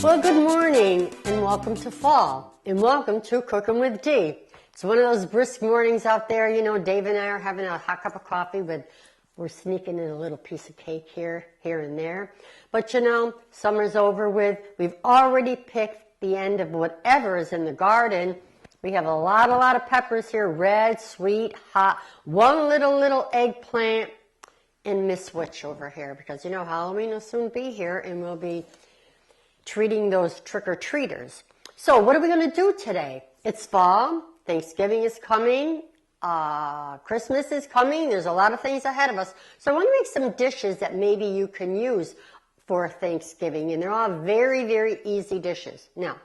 Well, good morning and welcome to fall and welcome to Cooking with Dee. It's one of those brisk mornings out there. You know, Dave and I are having a hot cup of coffee, but we're sneaking in a little piece of cake here and there. But you know, summer's over with. We've already picked the end of whatever is in the garden. We have a lot of peppers here, red, sweet, hot, one little eggplant, and Miss Witch over here, because you know Halloween will soon be here and we'll be treating those trick-or-treaters. So what are we going to do today? It's fall, Thanksgiving is coming, Christmas is coming, there's a lot of things ahead of us. So I want to make some dishes that maybe you can use for Thanksgiving, and they're all very easy dishes. Now,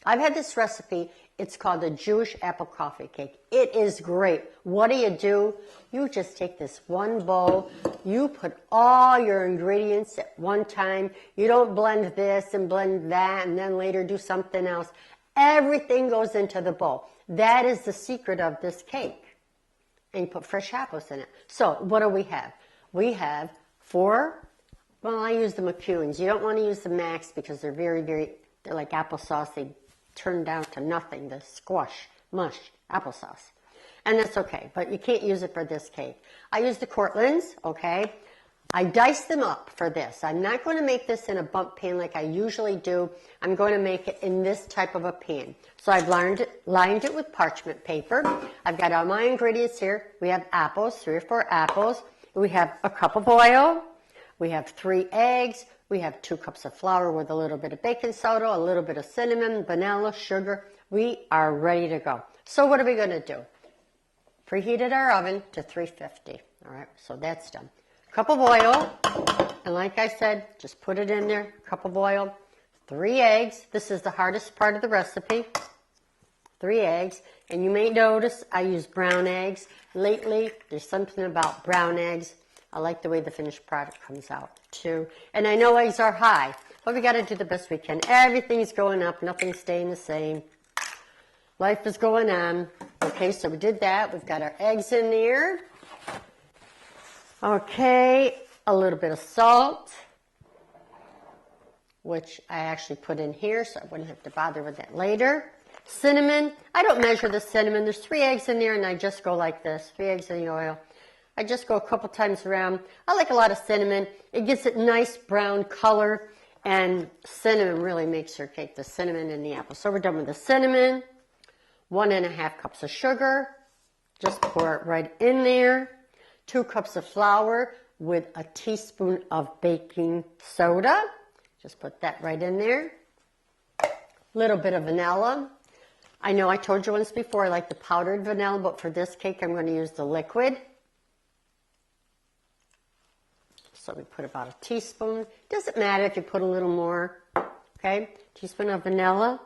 I've had this recipe. It's called the Jewish apple coffee cake. It is great. What do? You just take this one bowl. You put all your ingredients at one time. You don't blend this and blend that and then later do something else. Everything goes into the bowl. That is the secret of this cake. And you put fresh apples in it. So what do we have? We have I use the McEwens. You don't want to use the Max because they're they're like applesauce. They turn down to nothing, the mush applesauce. And that's okay, but you can't use it for this cake. I use the Cortlands, okay? I dice them up for this. I'm not going to make this in a bump pan like I usually do. I'm going to make it in this type of a pan. So I've lined it with parchment paper. I've got all my ingredients here. We have apples, 3 or 4 apples. We have a cup of oil. We have 3 eggs. We have 2 cups of flour with a little bit of baking soda, a little bit of cinnamon, vanilla, sugar. We are ready to go. So what are we going to do? Preheated our oven to 350. All right, so that's done. Cup of oil, and like I said, just put it in there. Cup of oil, 3 eggs. This is the hardest part of the recipe. 3 eggs, and you may notice I use brown eggs. Lately, there's something about brown eggs. I like the way the finished product comes out, too. And I know eggs are high, but we got to do the best we can. Everything's going up. Nothing's staying the same. Life is going on. Okay, so we did that. We've got our eggs in there. Okay, a little bit of salt, which I actually put in here, so I wouldn't have to bother with that later. Cinnamon. I don't measure the cinnamon. There's 3 eggs in there, and I just go like this. 3 eggs in the oil. I just go a couple times around. I like a lot of cinnamon. It gives it nice brown color, and cinnamon really makes your cake, the cinnamon and the apple. So we're done with the cinnamon. 1½ cups of sugar. Just pour it right in there. 2 cups of flour with a teaspoon of baking soda. Just put that right in there. Little bit of vanilla. I know I told you once before I like the powdered vanilla, but for this cake I'm going to use the liquid. So we put about a teaspoon. Doesn't matter if you put a little more. Okay, teaspoon of vanilla.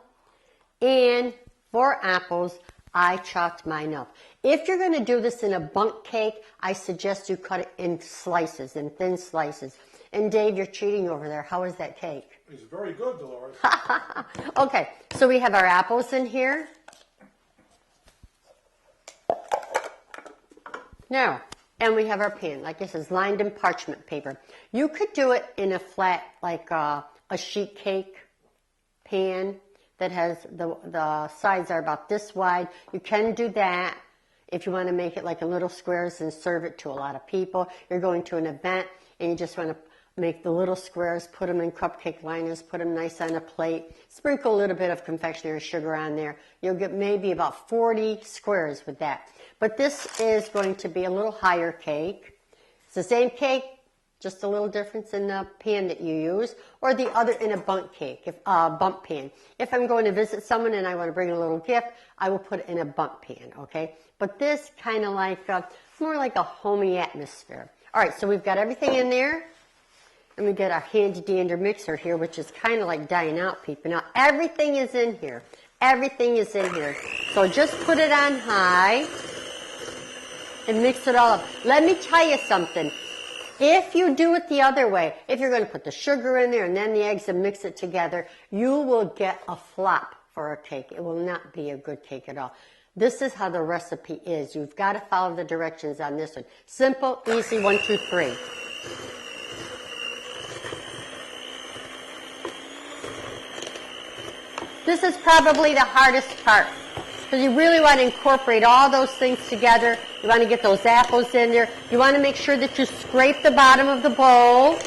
And 4 apples, I chopped mine up. If you're going to do this in a bundt cake, I suggest you cut it in slices, in thin slices. And Dave, you're cheating over there. How is that cake? It's very good, Dolores. Okay, so we have our apples in here. Now, and we have our pan, like this is lined in parchment paper. You could do it in a flat, like a sheet cake pan that has the sides are about this wide. You can do that if you want to make it like in little squares and serve it to a lot of people. You're going to an event and you just want to make the little squares, put them in cupcake liners, put them nice on a plate, sprinkle a little bit of confectionery sugar on there. You'll get maybe about 40 squares with that. But this is going to be a little higher cake. It's the same cake, just a little difference in the pan that you use, or the other in a bundt cake, bundt pan. If I'm going to visit someone and I want to bring a little gift, I will put it in a bundt pan, okay? But this kind of like, more like a homey atmosphere. All right, so we've got everything in there. And we got our handy-dandy mixer here, which is kind of like dying out, people. Now, everything is in here. Everything is in here. So just put it on high and mix it all up. Let me tell you something. If you do it the other way, if you're going to put the sugar in there and then the eggs and mix it together, you will get a flop for a cake. It will not be a good cake at all. This is how the recipe is. You've got to follow the directions on this one. Simple, easy, 1, 2, 3. This is probably the hardest part because you really want to incorporate all those things together. You want to get those apples in there. You want to make sure that you scrape the bottom of the bowl.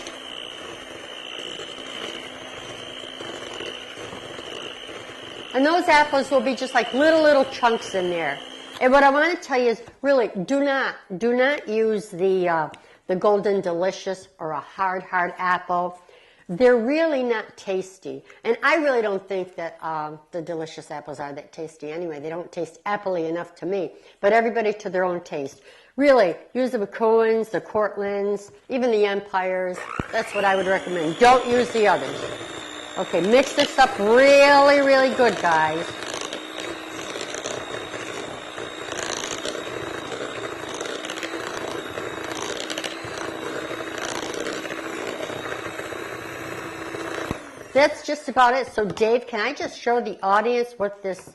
And those apples will be just like little chunks in there. And what I want to tell you is really do not use the Golden Delicious or a hard apple. They're really not tasty. And I really don't think that the Delicious apples are that tasty anyway. They don't taste appley enough to me. But everybody to their own taste. Really, use the McCohens, the Cortlands, even the Empires. That's what I would recommend. Don't use the others. Okay, mix this up really good, guys. That's just about it. So, Dave, can I just show the audience what this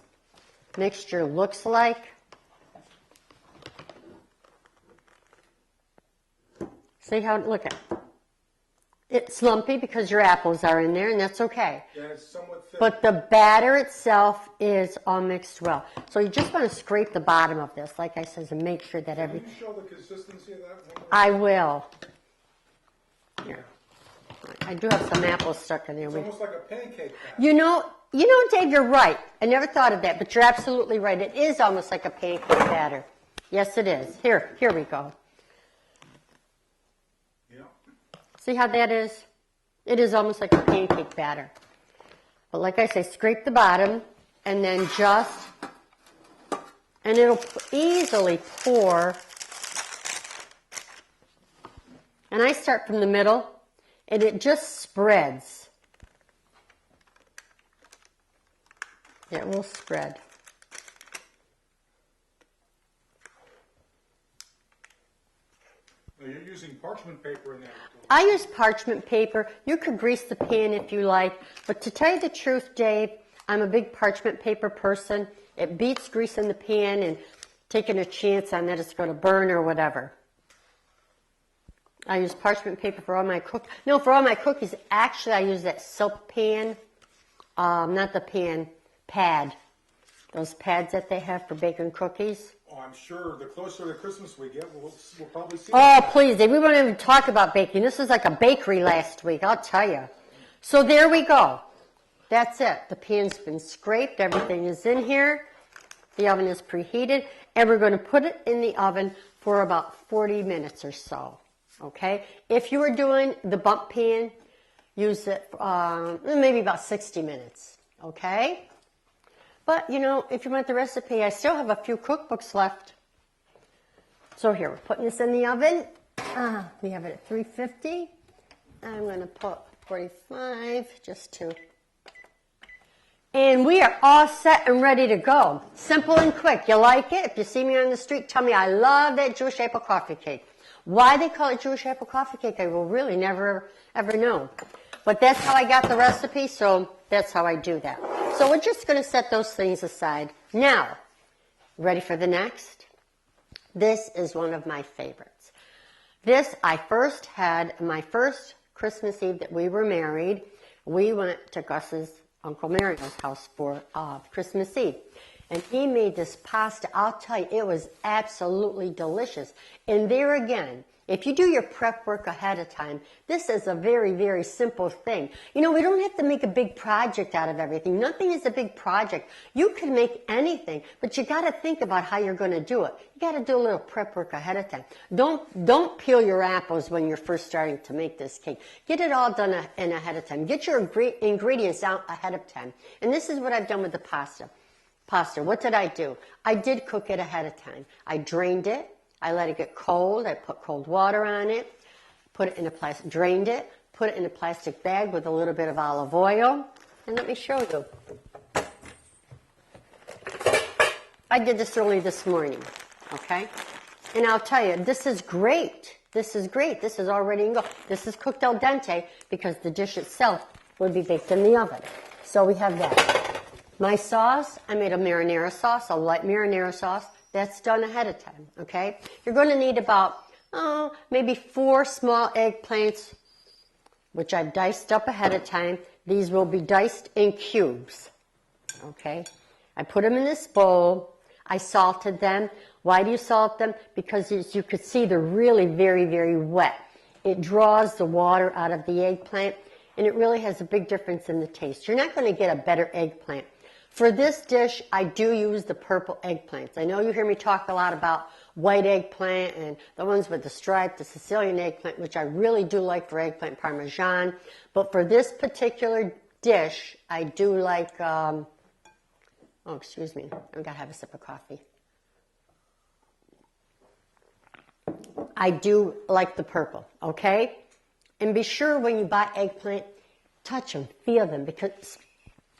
mixture looks like? See how, look at it. It's lumpy because your apples are in there, and that's okay. Yeah, it's somewhat thick. But the batter itself is all mixed well. So you just want to scrape the bottom of this, like I said, and make sure that everything. Can you show the consistency of that? I will. Here. I do have some apples stuck in there. It's almost like a pancake batter. You know, Dave, you're right. I never thought of that, but you're absolutely right. It is almost like a pancake batter. Yes, it is. Here we go. See how that is? It is almost like a pancake batter. But like I say, scrape the bottom and then and it'll easily pour. And I start from the middle and it just spreads. It will spread. You're using parchment paper in there. I use parchment paper. You could grease the pan if you like. But to tell you the truth, Dave, I'm a big parchment paper person. It beats greasing the pan and taking a chance on that it's going to burn or whatever. I use parchment paper for all my for all my cookies. Actually, I use that silk pan, not the pan, pad. Those pads that they have for baking cookies. Oh, I'm sure the closer to Christmas we get, we'll probably see. Oh, please, Dave, we won't even talk about baking. This was like a bakery last week, I'll tell you. So there we go. That's it. The pan's been scraped. Everything is in here. The oven is preheated. And we're going to put it in the oven for about 40 minutes or so. Okay? If you were doing the bump pan, use it maybe about 60 minutes. Okay? But, if you want the recipe, I still have a few cookbooks left. So here, we're putting this in the oven. We have it at 350. I'm going to put 45, just two. And we are all set and ready to go. Simple and quick. You like it? If you see me on the street, tell me I love that Jewish apple coffee cake. Why they call it Jewish apple coffee cake, I will really never, ever know. But that's how I got the recipe, so that's how I do that. So we're just going to set those things aside. Now, ready for the next? This is one of my favorites. This, I first had my first Christmas Eve that we were married. We went to Gus's Uncle Mario's house for Christmas Eve. And he made this pasta. I'll tell you, it was absolutely delicious. And there again, if you do your prep work ahead of time, this is a very, very simple thing. We don't have to make a big project out of everything. Nothing is a big project. You can make anything, but you got to think about how you're going to do it. You got to do a little prep work ahead of time. Don't peel your apples when you're first starting to make this cake. Get it all done in ahead of time. Get your ingredients out ahead of time. And this is what I've done with the pasta. What did I do? I did cook it ahead of time. I drained it. I let it get cold. I put cold water on it, drained it, put it in a plastic bag with a little bit of olive oil. And let me show you. I did this early this morning, okay? And I'll tell you, this is great. This is great. This is already in go. This is cooked al dente because the dish itself would be baked in the oven. So we have that. My sauce, I made a marinara sauce, a light marinara sauce. That's done ahead of time, okay? You're going to need about, maybe 4 small eggplants, which I've diced up ahead of time. These will be diced in cubes, okay? I put them in this bowl. I salted them. Why do you salt them? Because as you could see, they're really very, very wet. It draws the water out of the eggplant, and it really has a big difference in the taste. You're not going to get a better eggplant. For this dish, I do use the purple eggplants. I know you hear me talk a lot about white eggplant and the ones with the stripe, the Sicilian eggplant, which I really do like for eggplant parmesan. But for this particular dish, I do like, oh, excuse me, I've got to have a sip of coffee. I do like the purple, okay? And be sure when you buy eggplant, touch them, feel them, because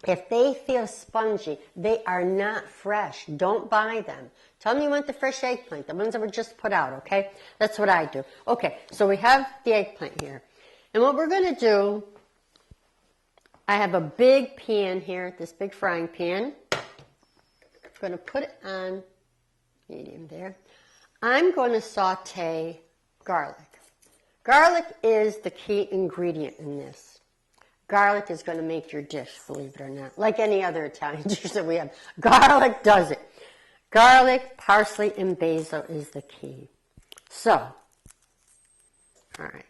if they feel spongy, they are not fresh. Don't buy them. Tell them you want the fresh eggplant, the ones that were just put out, okay? That's what I do. Okay, so we have the eggplant here. And what we're going to do, I have a big pan here, this big frying pan. I'm going to put it on medium there. I'm going to saute garlic. Garlic is the key ingredient in this. Garlic is going to make your dish, believe it or not. Like any other Italian dish that we have, garlic does it. Garlic, parsley, and basil is the key. So, all right.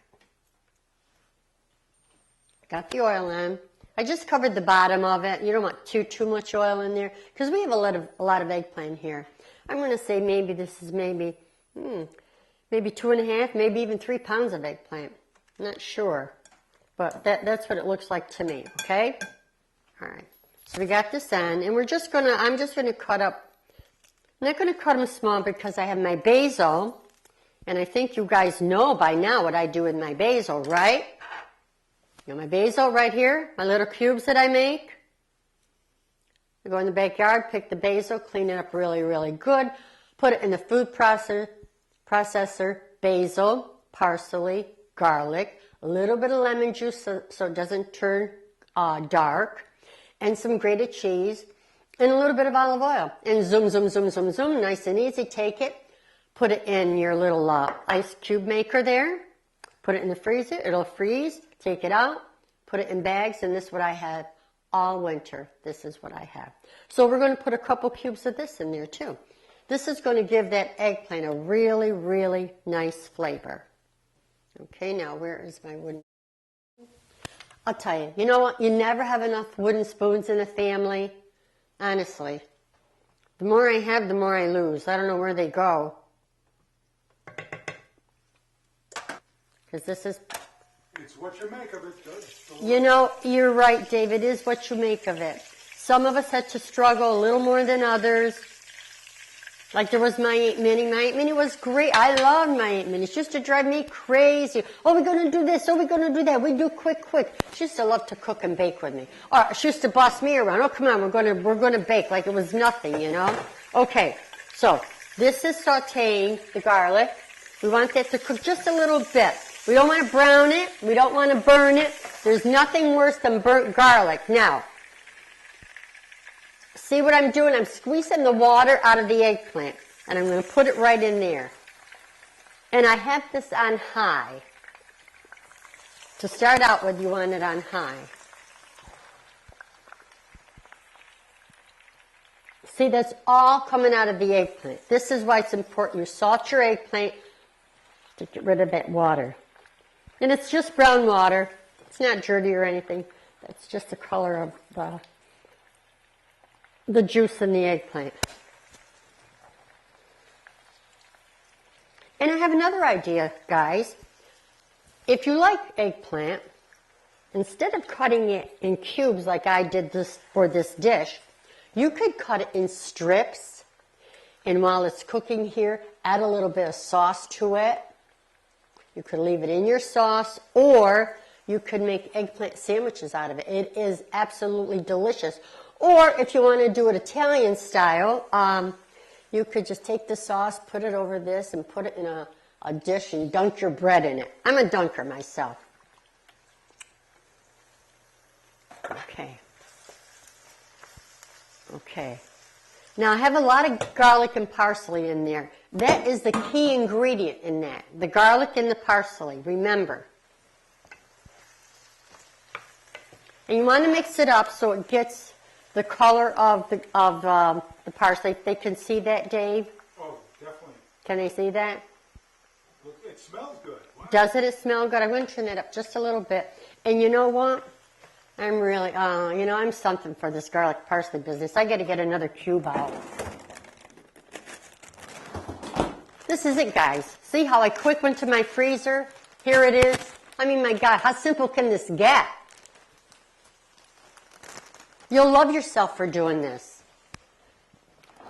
Got the oil on. I just covered the bottom of it. You don't want too much oil in there because we have a lot of eggplant here. I'm going to say maybe this is maybe 2.5, maybe even 3 pounds of eggplant. I'm not sure. But that's what it looks like to me, okay? All right. So we got this on, and I'm just going to cut up. I'm not going to cut them small because I have my basil, and I think you guys know by now what I do with my basil, right? You know my basil right here, my little cubes that I make. I go in the backyard, pick the basil, clean it up really, really good, put it in the food processor, basil, parsley, garlic, a little bit of lemon juice so it doesn't turn dark, and some grated cheese, and a little bit of olive oil. And zoom, zoom, zoom, zoom, zoom, nice and easy. Take it, put it in your little ice cube maker there, put it in the freezer, it'll freeze, take it out, put it in bags, and this is what I have all winter. This is what I have. So we're going to put a couple cubes of this in there too. This is going to give that eggplant a really, really nice flavor. Okay, now where is my wooden? I'll tell you, you know what? You never have enough wooden spoons in a family. Honestly. The more I have, the more I lose. I don't know where they go. Because this is... It's what you make of it, Judge. You know, you're right, Dave. It is what you make of it. Some of us had to struggle a little more than others. Like there was my 8 Mini. My 8 Mini was great. I loved my 8 Mini. She used to drive me crazy. Oh, we're going to do this. Oh, we're going to do that. We do quick. She used to love to cook and bake with me. Or she used to boss me around. Oh, come on, we're going to bake like it was nothing, you know. Okay, so this is sauteing the garlic. We want that to cook just a little bit. We don't want to brown it. We don't want to burn it. There's nothing worse than burnt garlic. Now, see what I'm doing? I'm squeezing the water out of the eggplant, and I'm going to put it right in there. And I have this on high. To start out with, you want it on high. See, that's all coming out of the eggplant. This is why it's important. You salt your eggplant to get rid of that water. And it's just brown water. It's not dirty or anything. That's just the color of the juice in the eggplant. And I have another idea, guys. If you like eggplant, instead of cutting it in cubes like I did this for this dish, you could cut it in strips. And while it's cooking here, add a little bit of sauce to it. You could leave it in your sauce, or you could make eggplant sandwiches out of it. It is absolutely delicious. Or if you want to do it Italian style, you could just take the sauce, put it over this, and put it in a dish and dunk your bread in it. I'm a dunker myself. Okay. Okay. Now I have a lot of garlic and parsley in there. That is the key ingredient in that. The garlic and the parsley, remember. And you want to mix it up so it gets the color of the parsley. They can see that, Dave? Oh, definitely. Can they see that? Look, it smells good. Wow. Doesn't it smell good? I'm going to turn it up just a little bit. And you know what? I'm really, I'm something for this garlic parsley business. I got to get another cube out. This is it, guys. See how I quick went to my freezer? Here it is. I mean, my God, how simple can this get? You'll love yourself for doing this.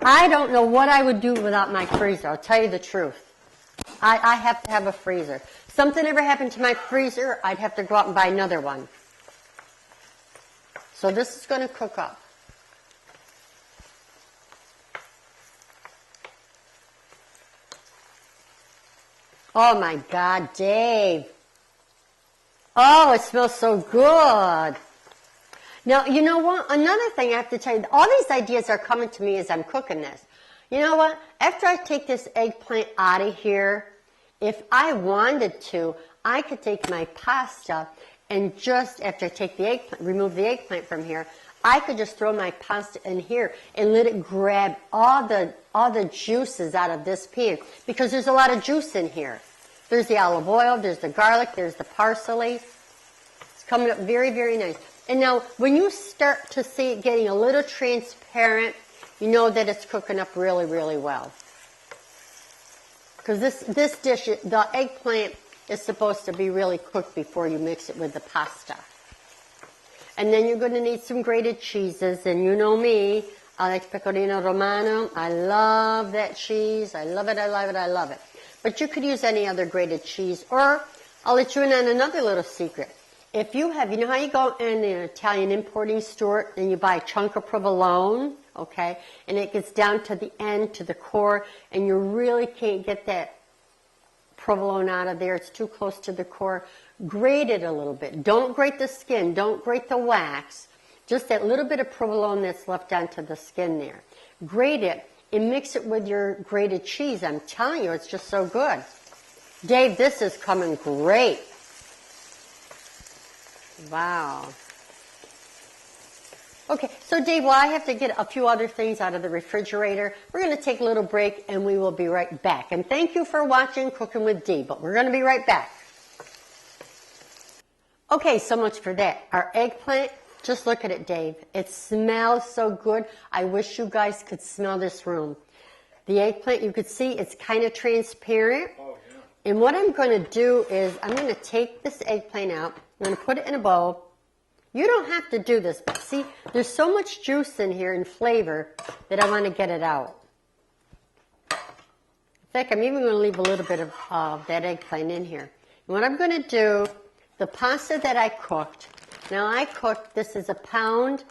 I don't know what I would do without my freezer. I'll tell you the truth. I have to have a freezer. Something ever happened to my freezer, I'd have to go out and buy another one. So this is going to cook up. Oh my God, Dave. Oh, it smells so good. Now, you know what? Another thing I have to tell you, all these ideas are coming to me as I'm cooking this. You know what? After I take this eggplant out of here, if I wanted to, I could take my pasta and just after I take the eggplant, remove the eggplant from here, I could just throw my pasta in here and let it grab all the juices out of this pan because there's a lot of juice in here. There's the olive oil, there's the garlic, there's the parsley. It's coming up very, very nice. And now, when you start to see it getting a little transparent, you know that it's cooking up really, really well. Because this dish, the eggplant is supposed to be really cooked before you mix it with the pasta. And then you're going to need some grated cheeses. And you know me, I like pecorino romano. I love that cheese. I love it, I love it, I love it. But you could use any other grated cheese. Or I'll let you in on another little secret. If you have, you know how you go in an Italian importing store and you buy a chunk of provolone, okay, and it gets down to the end, to the core, and you really can't get that provolone out of there. It's too close to the core. Grate it a little bit. Don't grate the skin. Don't grate the wax. Just that little bit of provolone that's left onto the skin there. Grate it and mix it with your grated cheese. I'm telling you, it's just so good. Dave, this is coming great. Wow. Okay, so Dave, well, I have to get a few other things out of the refrigerator. We're going to take a little break, and we will be right back. And thank you for watching Cooking with Dee, but we're going to be right back. Okay, so much for that. Our eggplant, just look at it, Dave. It smells so good. I wish you guys could smell this room. The eggplant, you could see it's kind of transparent. Oh, yeah. And what I'm going to do is I'm going to take this eggplant out. I'm going to put it in a bowl. You don't have to do this, but see, there's so much juice in here and flavor that I want to get it out. In fact, I'm even going to leave a little bit of that eggplant in here. And what I'm going to do, the pasta that I cooked, now I cooked, this is a pound,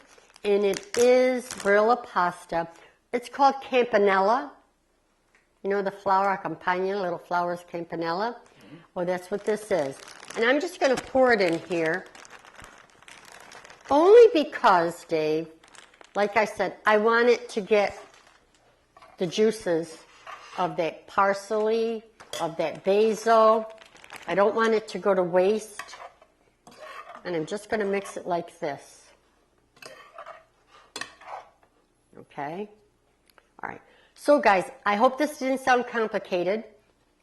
and it is Barilla pasta. It's called campanella. You know the flour, campagna, little flowers, campanella? Mm-hmm. Well, that's what this is. And I'm just going to pour it in here. Only because, Dave, like I said, I want it to get the juices of that parsley, of that basil. I don't want it to go to waste. And I'm just going to mix it like this. Okay? All right. So, guys, I hope this didn't sound complicated.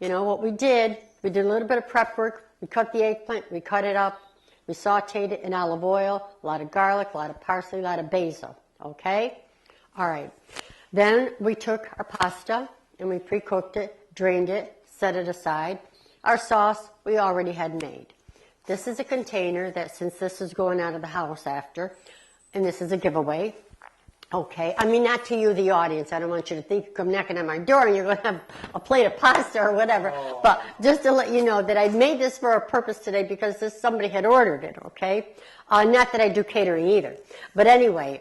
You know, what we did a little bit of prep work. We cut the eggplant, we cut it up, we sauteed it in olive oil, a lot of garlic, a lot of parsley, a lot of basil, okay? All right. Then we took our pasta and we pre-cooked it, drained it, set it aside. Our sauce we already had made. This is a container that, since this is going out of the house after, and this is a giveaway, okay? I mean, not to you, the audience. I don't want you to think you come knocking on my door and you're going to have a plate of pasta or whatever. Oh. But just to let you know that I made this for a purpose today because somebody had ordered it, okay? Not that I do catering either. But anyway,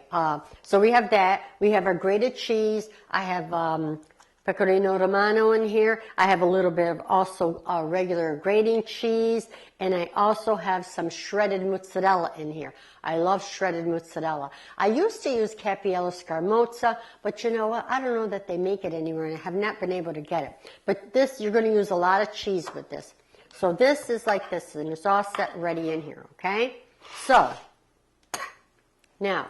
so we have that. We have our grated cheese. I have pecorino romano in here. I have a little bit of also regular grating cheese. And I also have some shredded mozzarella in here. I love shredded mozzarella. I used to use Cappiello Scamorza, but you know what? I don't know that they make it anywhere, and I have not been able to get it. But this, you're going to use a lot of cheese with this. So this is like this, and it's all set ready in here, okay? So, now,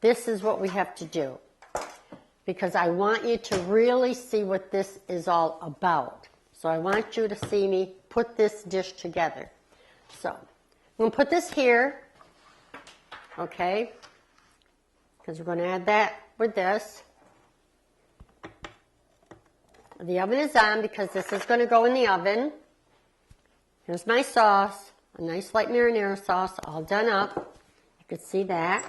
this is what we have to do, because I want you to really see what this is all about. So I want you to see me put this dish together. So I'm going to put this here, okay, because we're going to add that with this. The oven is on because this is going to go in the oven. Here's my sauce, a nice light marinara sauce, all done up. You can see that.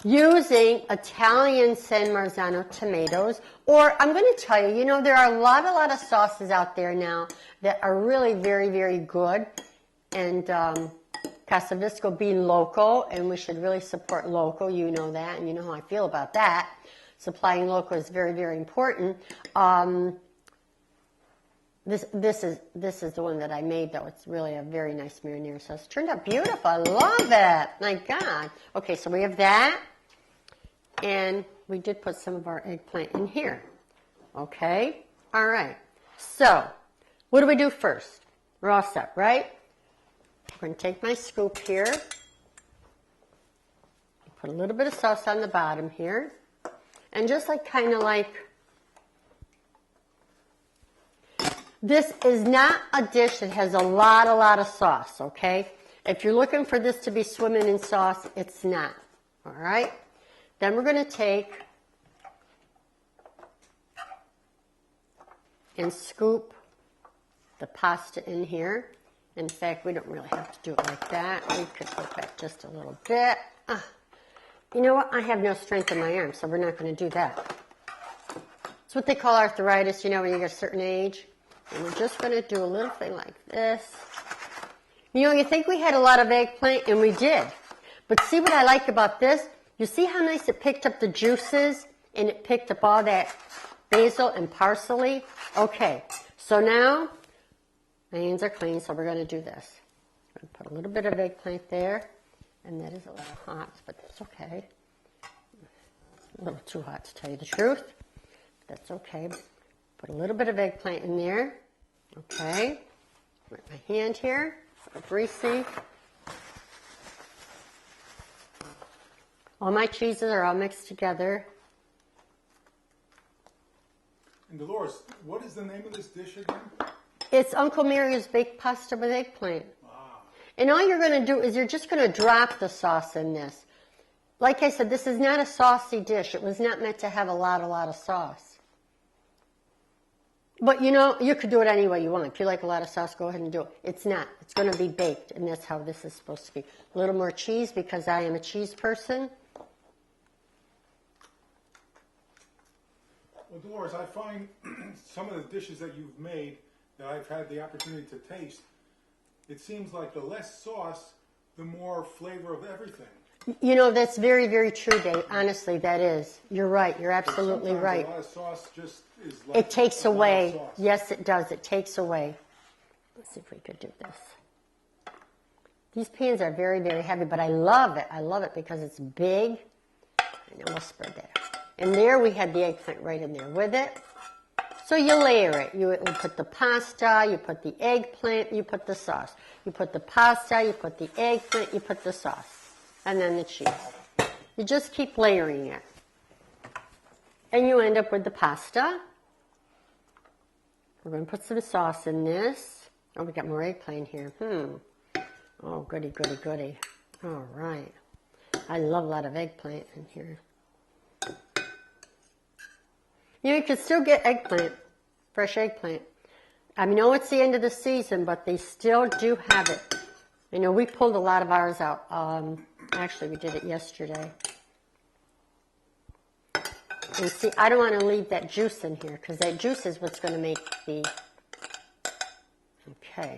Using Italian San Marzano tomatoes, or I'm going to tell you, you know, there are a lot of sauces out there now that are really very, very good. And Casavisco being local, and we should really support local, you know that, and you know how I feel about that. Supplying local is very, very important. This is the one that I made, though. It's really a very nice marinara sauce. It turned out beautiful. I love it. My God. Okay, so we have that. And we did put some of our eggplant in here. Okay? All right. So, what do we do first? We're all set, right? I'm going to take my scoop here. Put a little bit of sauce on the bottom here. And just like, kind of like, this is not a dish that has a lot of sauce, okay? If you're looking for this to be swimming in sauce, it's not, all right? Then we're going to take and scoop the pasta in here. In fact, we don't really have to do it like that. We could put back just a little bit. You know what? I have no strength in my arm, so we're not going to do that. It's what they call arthritis, you know, when you get a certain age. And we're just going to do a little thing like this. You know, you think we had a lot of eggplant, and we did. But see what I like about this? You see how nice it picked up the juices, and it picked up all that basil and parsley? Okay, so now my hands are clean, so we're going to do this. I'm going to put a little bit of eggplant there. And that is a little hot, but that's okay. A little too hot to tell you the truth. That's okay. Put a little bit of eggplant in there. Okay. Put my hand here. So greasy. All my cheeses are all mixed together. And Dolores, what is the name of this dish again? It's Uncle Mario's baked pasta with eggplant. And all you're going to do is you're just going to drop the sauce in this. Like I said, this is not a saucy dish. It was not meant to have a lot of sauce. But, you know, you could do it any way you want. If you like a lot of sauce, go ahead and do it. It's not. It's going to be baked, and that's how this is supposed to be. A little more cheese because I am a cheese person. Well, Dolores, I find some of the dishes that you've made that I've had the opportunity to taste, it seems like the less sauce, the more flavor of everything. You know, that's very, very true, Dave. Honestly, that is. You're right. You're absolutely right. A lot of sauce just is like it takes away. Yes, it does. It takes away. Let's see if we could do this. These pans are very, very heavy, but I love it. I love it because it's big. And then we'll spread that out. And there we had the eggplant right in there with it. So you layer it. You put the pasta, you put the eggplant, you put the sauce. You put the pasta, you put the eggplant, you put the sauce. And then the cheese. You just keep layering it. And you end up with the pasta. We're going to put some sauce in this. Oh, we got more eggplant here. Oh, goody, goody, goody. All right. I love a lot of eggplant in here. You know, you can still get eggplant, fresh eggplant. I know it's the end of the season, but they still do have it. You know, we pulled a lot of ours out. Actually, we did it yesterday. And see, I don't want to leave that juice in here because that juice is what's going to make the... Okay.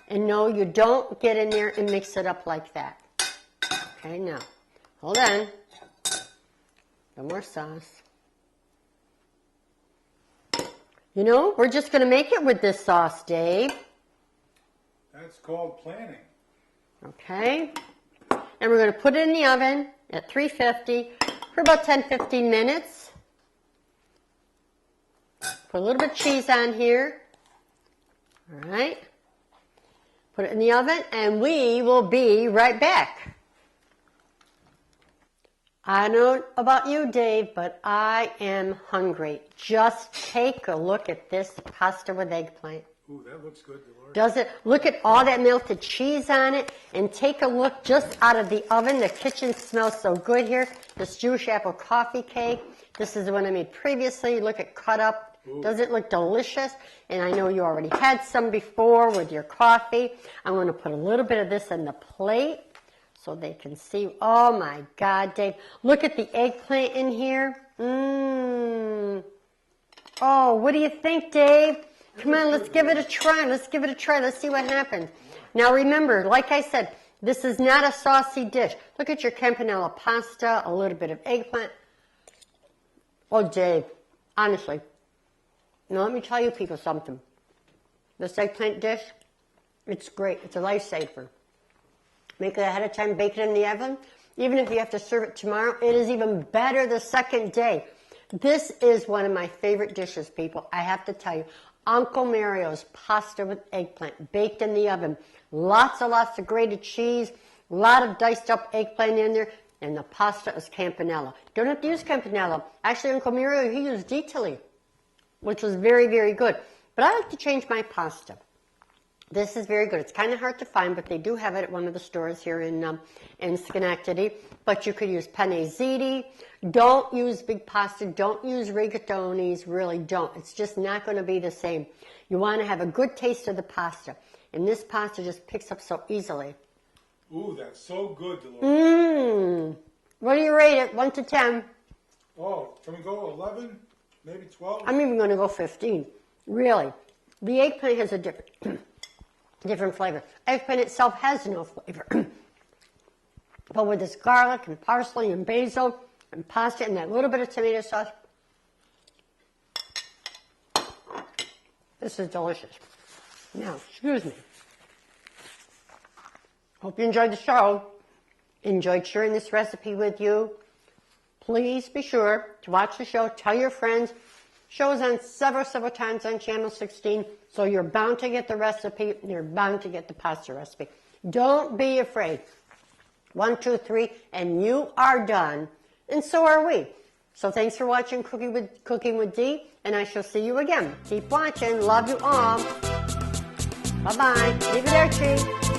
And no, you don't get in there and mix it up like that. Okay, now, hold on. No more sauce. You know, we're just going to make it with this sauce, Dave. That's called planning. Okay. And we're going to put it in the oven at 350 for about 10-15 minutes. Put a little bit of cheese on here. All right. Put it in the oven, and we will be right back. I don't know about you, Dave, but I am hungry. Just take a look at this pasta with eggplant. Ooh, that looks good, Dolores. Does it? Look at all that melted cheese on it, and take a look just out of the oven. The kitchen smells so good here. This Jewish apple coffee cake. This is the one I made previously. Look at cut up. Ooh. Does it look delicious? And I know you already had some before with your coffee. I'm going to put a little bit of this in the plate so they can see. Oh my God, Dave. Look at the eggplant in here. Mmm. Oh, what do you think, Dave? Come on, let's give it a try. Let's give it a try. Let's see what happens. Now remember, like I said, this is not a saucy dish. Look at your campanella pasta, a little bit of eggplant. Oh, Dave, honestly, now let me tell you people something. This eggplant dish, it's great. It's a lifesaver. Make it ahead of time, bake it in the oven. Even if you have to serve it tomorrow, it is even better the second day. This is one of my favorite dishes, people. I have to tell you. Uncle Mario's pasta with eggplant, baked in the oven. Lots and lots of grated cheese, a lot of diced up eggplant in there, and the pasta is campanella. Don't have to use campanella. Actually, Uncle Mario, he used Italy, which was very, very good. But I like to change my pasta. This is very good. It's kind of hard to find, but they do have it at one of the stores here in Schenectady. But you could use penne ziti. Don't use big pasta. Don't use rigatonis. Really don't. It's just not going to be the same. You want to have a good taste of the pasta. And this pasta just picks up so easily. Ooh, that's so good, Dolores. Mmm. What do you rate it? 1 to 10? Oh, can we go 11? Maybe 12? I'm even going to go 15. Really. The eggplant has a different flavor. Eggplant itself has no flavor. But with this garlic and parsley and basil and pasta and that little bit of tomato sauce, this is delicious. Now, excuse me. Hope you enjoyed the show. Enjoyed sharing this recipe with you. Please be sure to watch the show. Tell your friends. Shows on several times on Channel 16, so you're bound to get the recipe, and you're bound to get the pasta recipe. Don't be afraid. 1, 2, 3, and you are done, and so are we. So thanks for watching Cooking with Dee, and I shall see you again. Keep watching. Love you all. Bye-bye. Arrivederci.